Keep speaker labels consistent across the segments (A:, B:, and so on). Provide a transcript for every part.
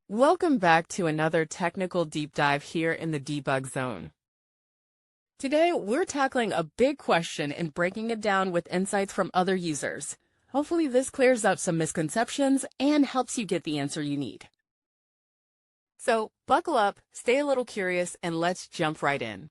A: Welcome back to another technical deep dive here in the debug zone. Today, we're tackling a big question and breaking it down with insights from other users. Hopefully this clears up some misconceptions and helps you get the answer you need. So buckle up, stay a little curious, and let's jump right in.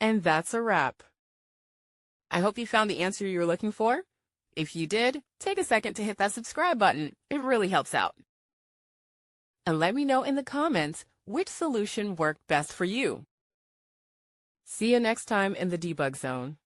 A: And that's a wrap. I hope you found the answer you were looking for. If you did, take a second to hit that subscribe button. It really helps out. And let me know in the comments which solution worked best for you. See you next time in the debug zone.